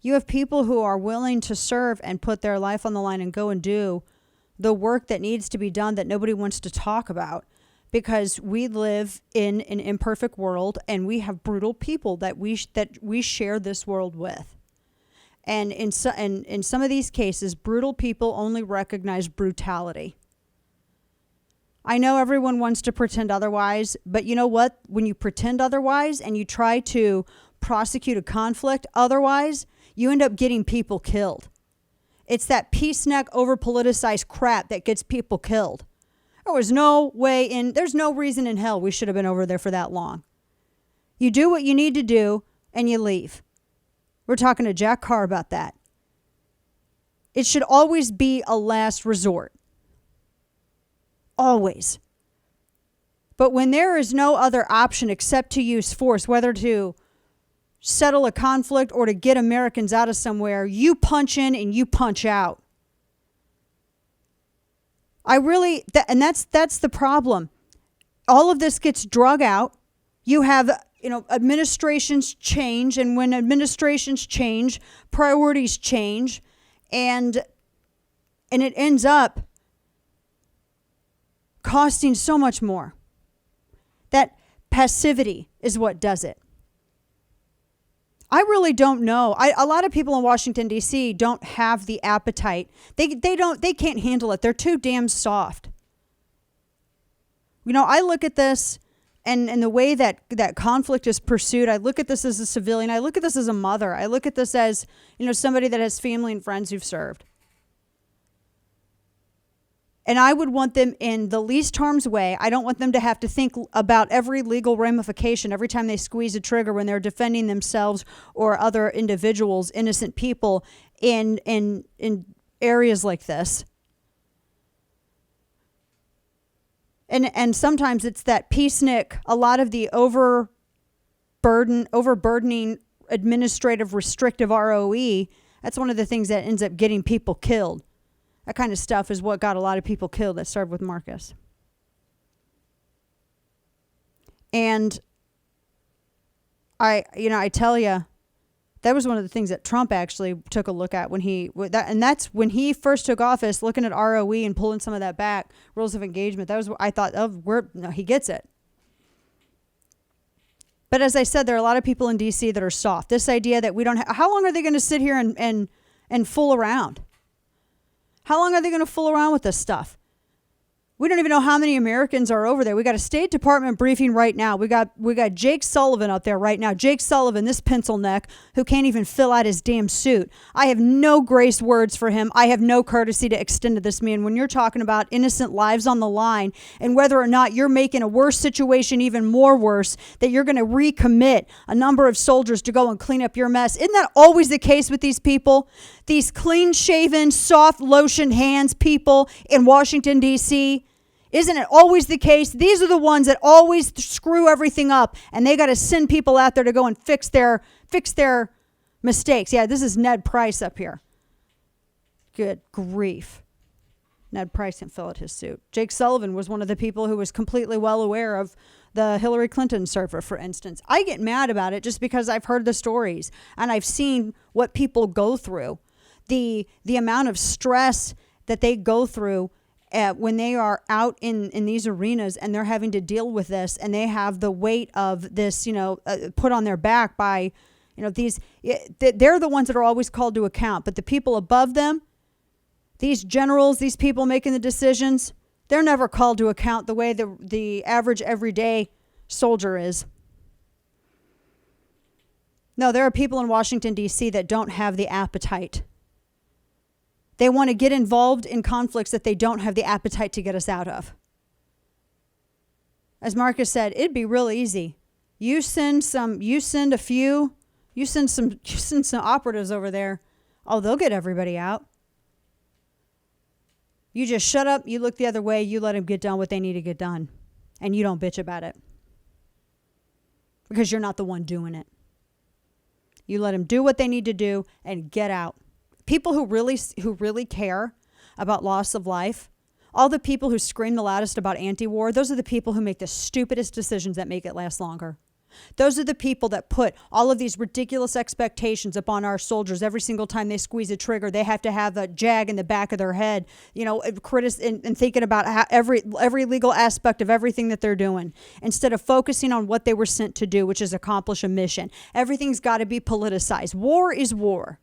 You have people who are willing to serve and put their life on the line and go and do the work that needs to be done that nobody wants to talk about, because we live in an imperfect world and we have brutal people that we share this world with. And in some of these cases, brutal people only recognize brutality. I know everyone wants to pretend otherwise, but you know what? When you pretend otherwise and you try to prosecute a conflict otherwise, you end up getting people killed. It's that peace neck over politicized crap that gets people killed. There's no reason in hell we should have been over there for that long. You do what you need to do and you leave. We're talking to Jack Carr about that. It should always be a last resort. Always. But when there is no other option except to use force, whether to settle a conflict or to get Americans out of somewhere, you punch in and you punch out. That's the problem. All of this gets drug out. You have, administrations change, and when administrations change, priorities change, and it ends up costing so much more. That passivity is what does it. I really don't know. A lot of people in Washington, D.C. don't have the appetite. They can't handle it. They're too damn soft. I look at this and the way that conflict is pursued. I look at this as a civilian. I look at this as a mother. I look at this as, somebody that has family and friends who've served. And I would want them in the least harm's way. I don't want them to have to think about every legal ramification every time they squeeze a trigger when they're defending themselves or other individuals, innocent people in areas like this. And sometimes it's that peacenik, a lot of the overburdening administrative restrictive ROE. That's one of the things that ends up getting people killed. That kind of stuff is what got a lot of people killed that served with Marcus. And I tell you, that was one of the things that Trump actually took a look at that's when he first took office, looking at ROE and pulling some of that back, rules of engagement. That was what I thought he gets it. But as I said, there are a lot of people in DC that are soft. This idea that we don't have, how long are they going to sit here and fool around? How long are they going to fool around with this stuff? We don't even know how many Americans are over there. We got a State Department briefing right now. We got Jake Sullivan out there right now. Jake Sullivan, this pencil neck, who can't even fill out his damn suit. I have no grace words for him. I have no courtesy to extend to this man when you're talking about innocent lives on the line and whether or not you're making a worse situation even more worse, that you're going to recommit a number of soldiers to go and clean up your mess. Isn't that always the case with these people? These clean-shaven, soft lotion hands people in Washington, D.C., isn't it always the case? These are the ones that always screw everything up, and they got to send people out there to go and fix their mistakes. Yeah, this is Ned Price up here. Good grief. Ned Price didn't fill out his suit. Jake Sullivan was one of the people who was completely well aware of the Hillary Clinton server, for instance. I get mad about it just because I've heard the stories and I've seen what people go through. The amount of stress that they go through when they are out in these arenas and they're having to deal with this, and they have the weight of this, put on their back by, they're the ones that are always called to account. But the people above them, these generals, these people making the decisions, they're never called to account the way the average everyday soldier is. No, there are people in Washington, D.C. that don't have the appetite. They want to get involved in conflicts that they don't have the appetite to get us out of. As Marcus said, it'd be real easy. You send some operatives over there. Oh, they'll get everybody out. You just shut up, you look the other way, you let them get done what they need to get done. And you don't bitch about it. Because you're not the one doing it. You let them do what they need to do and get out. People who really care about loss of life, all the people who scream the loudest about anti-war, those are the people who make the stupidest decisions that make it last longer. Those are the people that put all of these ridiculous expectations upon our soldiers. Every single time they squeeze a trigger, they have to have a jag in the back of their head, and thinking about how every legal aspect of everything that they're doing, instead of focusing on what they were sent to do, which is accomplish a mission. Everything's got to be politicized. War is war.